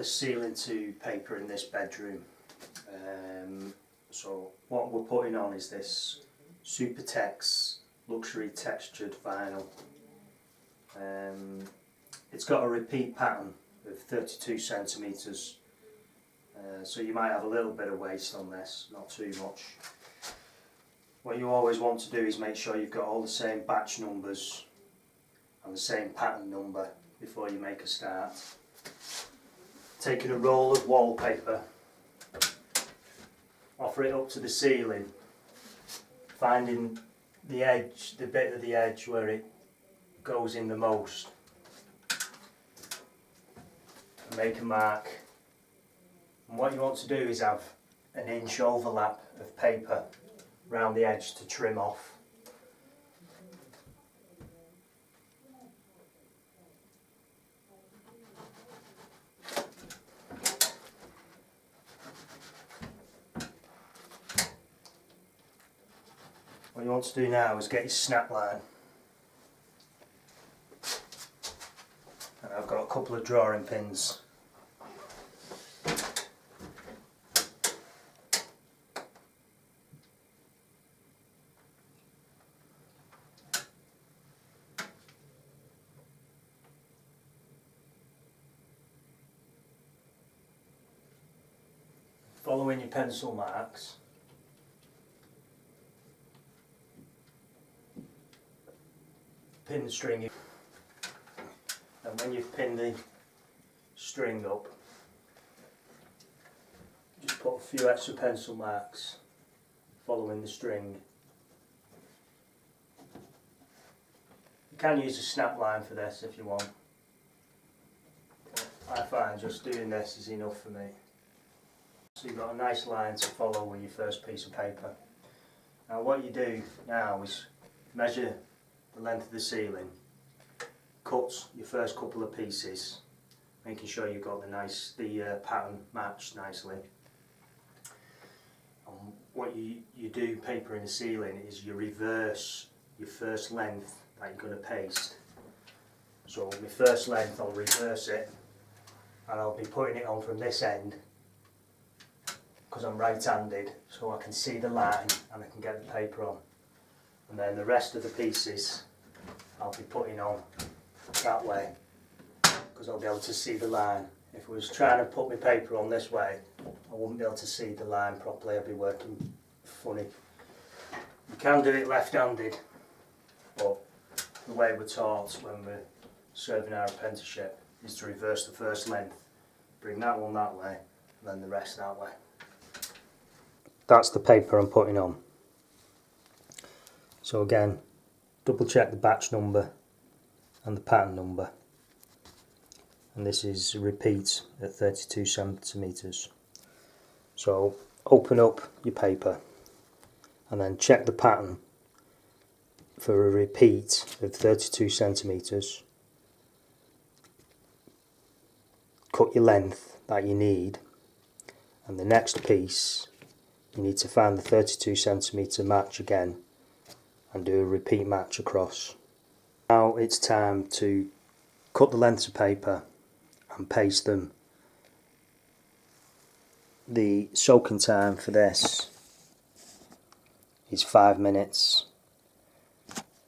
this ceiling to paper in this bedroom. So what we're putting on is this Supertex luxury textured vinyl. It's got a repeat pattern of 32 centimetres, so you might have a little bit of waste on this, not too much. What you always want to do is make sure you've got all the same batch numbers and the same pattern number before you make a start. Taking a roll of wallpaper, offer it up to the ceiling, finding the edge, the bit of the edge where it goes in the most, and make a mark. And what you want to do is have an inch overlap of paper around the edge to trim off. What you want to do now is get your snap line. And I've got a couple of drawing pins. Following your pencil marks, pin the string, and when you've pinned the string up, just put a few extra pencil marks following the string. You can use a snap line for this if you want, but I find just doing this is enough for me. So you've got a nice line to follow with your first piece of paper. Now what you do now is measure the length of the ceiling, cut your first couple of pieces, making sure you've got the pattern matched nicely. And what you do paper in the ceiling is you reverse your first length that you're going to paste. So my first length, I'll reverse it and I'll be putting it on from this end, because I'm right-handed, so I can see the line and I can get the paper on. And then the rest of the pieces I'll be putting on that way, because I'll be able to see the line. If I was trying to put my paper on this way, I wouldn't be able to see the line properly. I'd be working funny. You can do it left-handed, but the way we're taught when we're serving our apprenticeship is to reverse the first length, bring that one that way, and then the rest that way. That's the paper I'm putting on. So again, double check the batch number and the pattern number. And this is repeat at 32 centimetres. So open up your paper and then check the pattern for a repeat of 32 centimetres. Cut your length that you need, and the next piece you need to find the 32 centimetre match again and do a repeat match across. Now it's time to cut the lengths of paper and paste them. The soaking time for this is 5 minutes.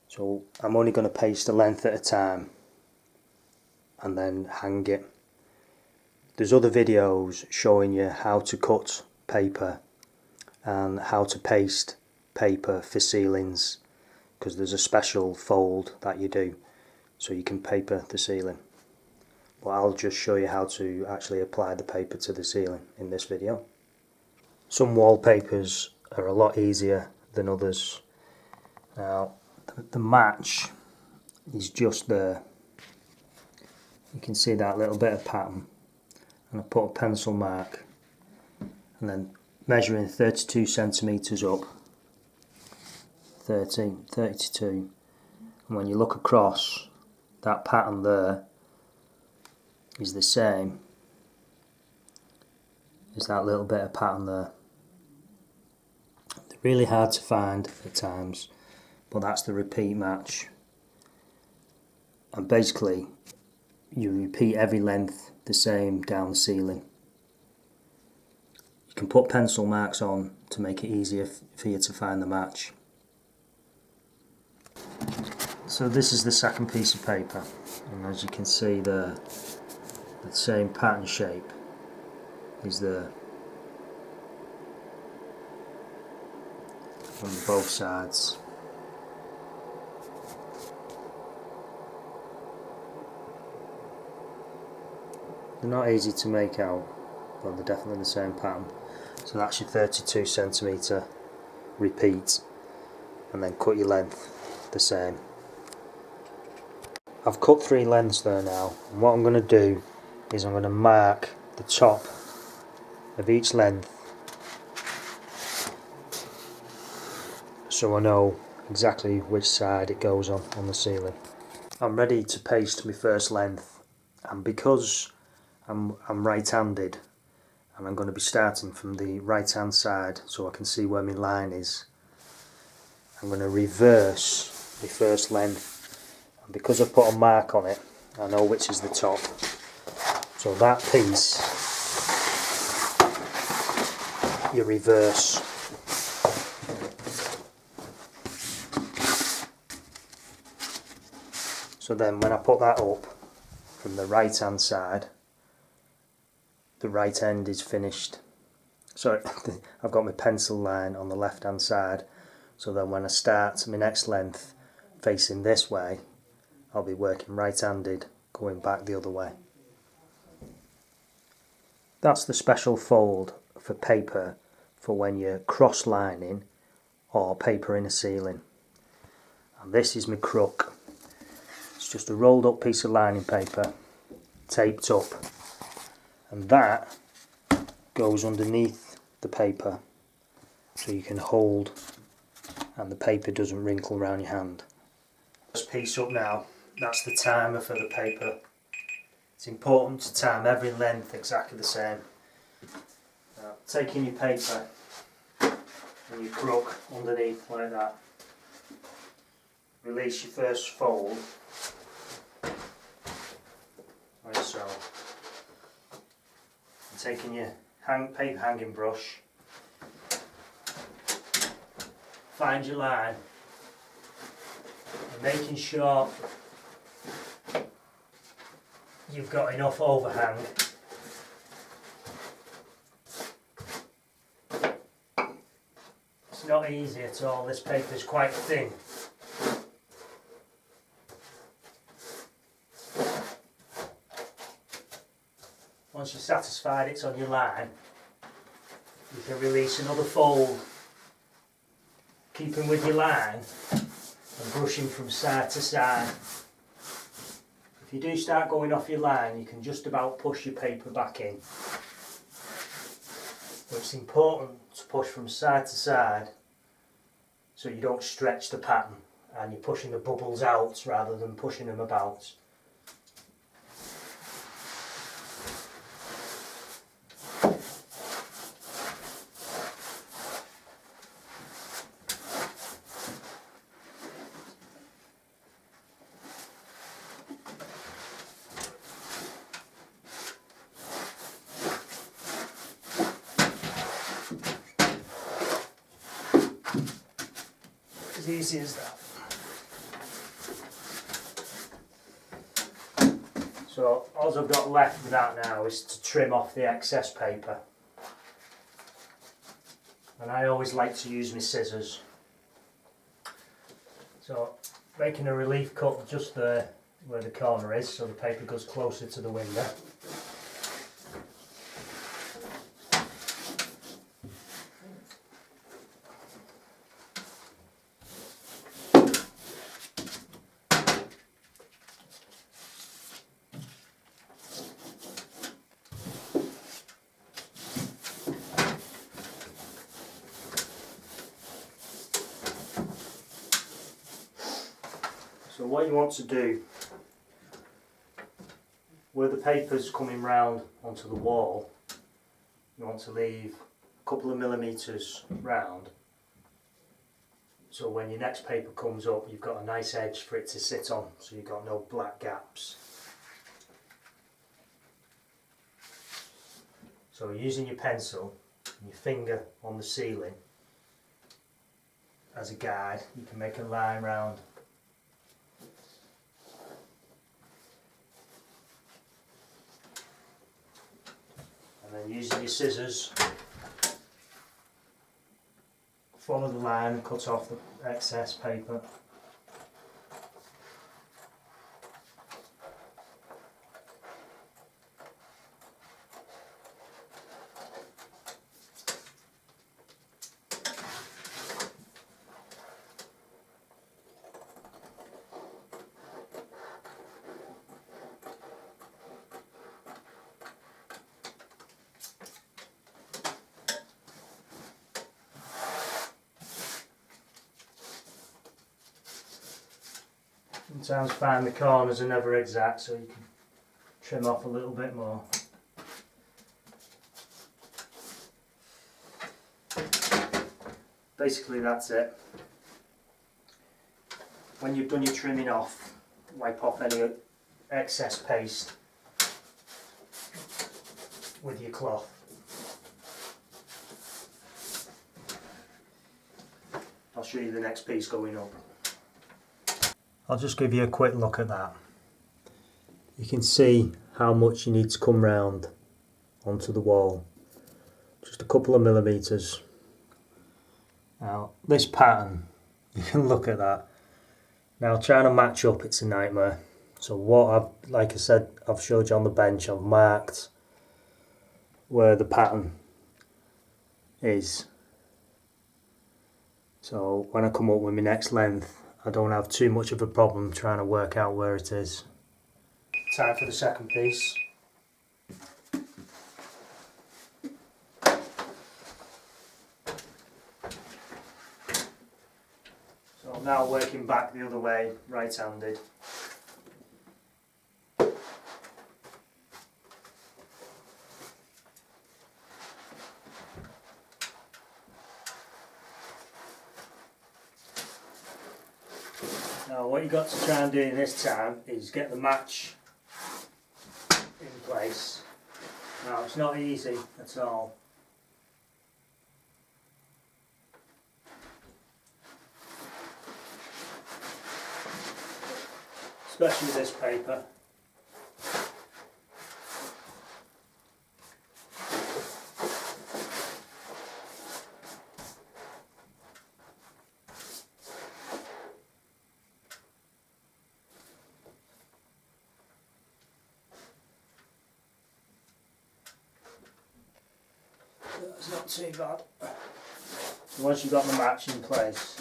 So I'm only going to paste a length at a time and then hang it. There's other videos showing you how to cut paper and how to paste paper for ceilings, because there's a special fold that you do so you can paper the ceiling. But I'll just show you how to actually apply the paper to the ceiling in this video. Some wallpapers are a lot easier than others. Now the match is just there. You can see that little bit of pattern, and I put a pencil mark and then measuring 32 centimetres up, 30, 32, and when you look across, that pattern there is the same as that little bit of pattern there. They're really hard to find at times, but that's the repeat match. And basically you repeat every length the same down the ceiling. You can put pencil marks on to make it easier for you to find the match. So this is the second piece of paper, and as you can see there, the same pattern shape is there on both sides. They're not easy to make out, but they're definitely the same pattern. So that's your 32cm repeat, and then cut your length the same. I've cut 3 lengths there now, and what I'm going to do is I'm going to mark the top of each length so I know exactly which side it goes on the ceiling. I'm ready to paste my first length, and because I'm right-handed and I'm going to be starting from the right hand side so I can see where my line is, I'm going to reverse my first length, and because I've put a mark on it I know which is the top. So that piece you reverse. So then when I put that up from the right hand side, the right end is finished. So I've got my pencil line on the left hand side, so then when I start my next length facing this way, I'll be working right handed going back the other way. That's the special fold for paper for when you're cross lining or paper in a ceiling. And this is my crook. It's just a rolled up piece of lining paper taped up, and that goes underneath the paper so you can hold and the paper doesn't wrinkle around your hand. This piece up now, that's the timer for the paper. It's important to time every length exactly the same. Now, taking your paper and your crook underneath like that, release your first fold like so. And taking your paper hanging brush, find your line and making sure you've got enough overhang it's not easy at all, this paper is quite thin. Once you're satisfied it's on your line, you can release another fold, keeping with your line and brushing from side to side. If you do start going off your line, you can just about push your paper back in. But it's important to push from side to side so you don't stretch the pattern and you're pushing the bubbles out rather than pushing them about. As easy as that. So all I've got left with that now is to trim off the excess paper, and I always like to use my scissors. So making a relief cut just there where the corner is so the paper goes closer to the window. So what you want to do, where the paper's coming round onto the wall, you want to leave a couple of millimetres round, so when your next paper comes up you've got a nice edge for it to sit on, so you've got no black gaps. So using your pencil and your finger on the ceiling as a guide, you can make a line round. And then using your scissors, follow the line and cut off the excess paper. Sometimes find the corners are never exact, so you can trim off a little bit more. Basically that's it. When you've done your trimming off, wipe off any excess paste with your cloth. I'll show you the next piece going up. I'll just give you a quick look at that. You can see how much you need to come round onto the wall. Just a couple of millimetres. Now this pattern, you can look at that. Now trying to match up, it's a nightmare. So what like I said, I've showed you on the bench, I've marked where the pattern is. So when I come up with my next length, I don't have too much of a problem trying to work out where it is. Time for the second piece. So I'm now working back the other way, right-handed. Now what you've got to try and do this time is get the match in place. Now it's not easy at all. Especially with this paper. That's not too bad. Once you've got the match in place,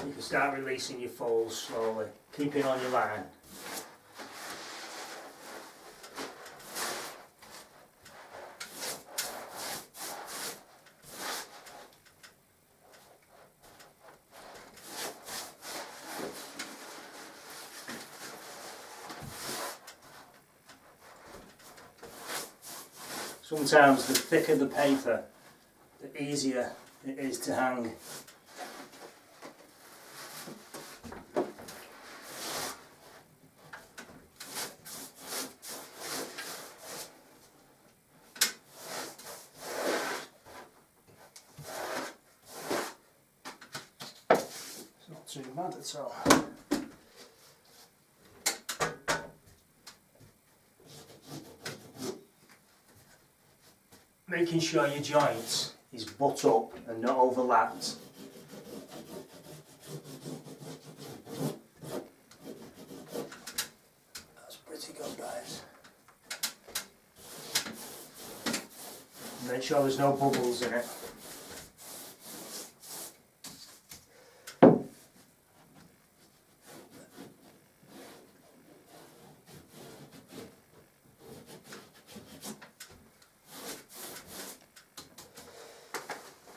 you can start releasing your folds slowly, keeping on your line. Sometimes the thicker the paper, the easier it is to hang. It's not too bad at all. Making sure your joint is butt up and not overlapped. That's pretty good, guys. Make sure there's no bubbles in it.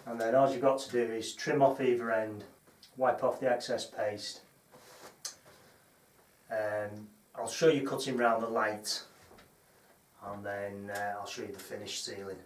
And then all you've got to do is trim off either end, wipe off the excess paste. I'll show you cutting round the light, and then I'll show you the finished ceiling.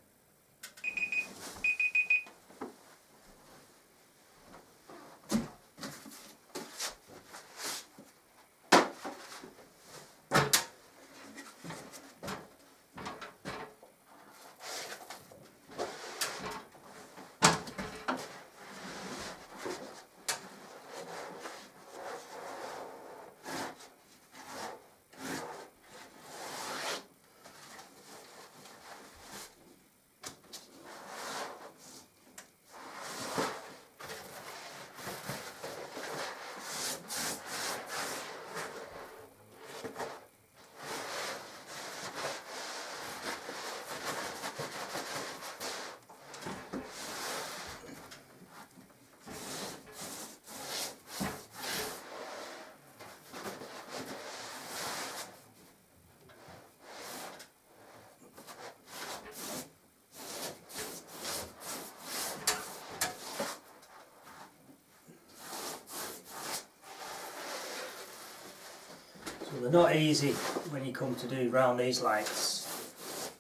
they're not easy when you come to do round these lights,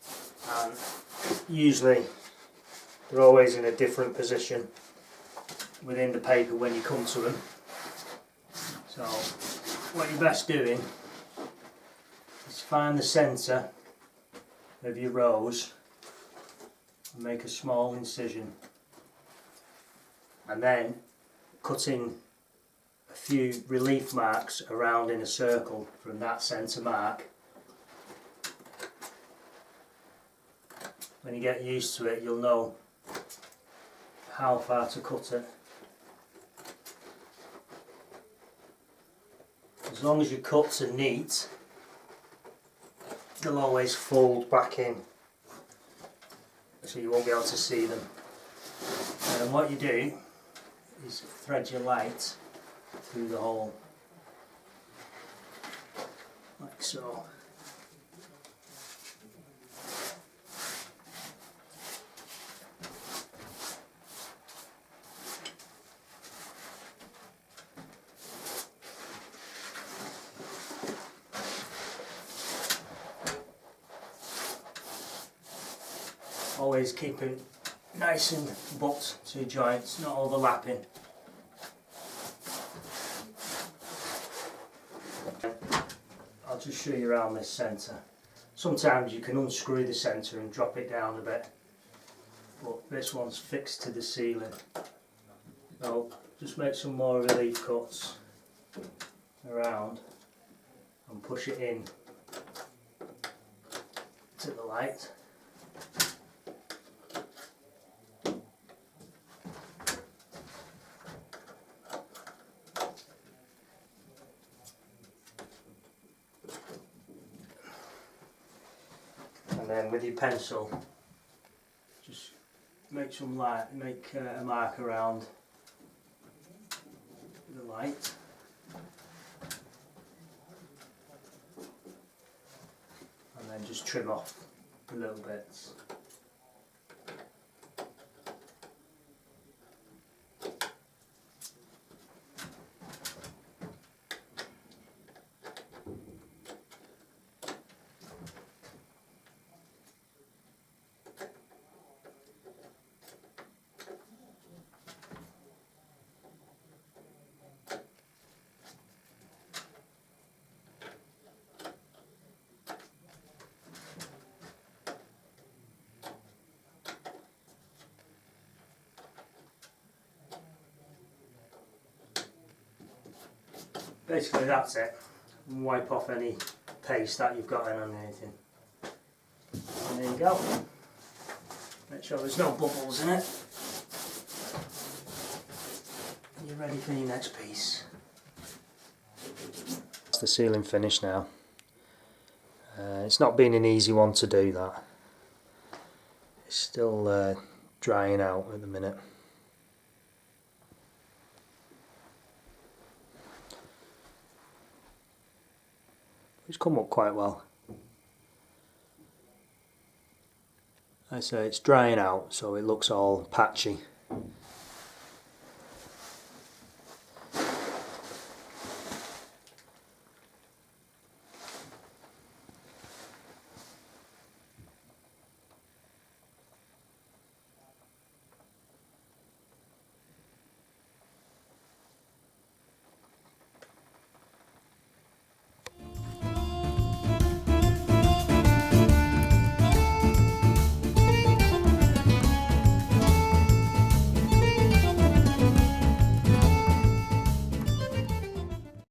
and usually they're always in a different position within the paper when you come to them. So what you're best doing is find the centre of your rose and make a small incision, and then cutting a few relief marks around in a circle from that centre mark. When you get used to it, you'll know how far to cut it. As long as your cuts are neat, they'll always fold back in, so you won't be able to see them. And then what you do is thread your light through the hole, like so. Always keep it nice and butt to joints, not overlapping. I'll just show you around this centre. Sometimes you can unscrew the centre and drop it down a bit, but this one's fixed to the ceiling. So just make some more relief cuts around and push it in to the light. And then with your pencil, just make some light, make a mark around the light, and then just trim off the little bits. Basically that's it. And wipe off any paste that you've got in on anything. And there you go. Make sure there's no bubbles in it. And you're ready for your next piece. That's the ceiling finish now. It's not been an easy one to do, that. It's still drying out at the minute. It's come up quite well. I say it's drying out, so it looks all patchy.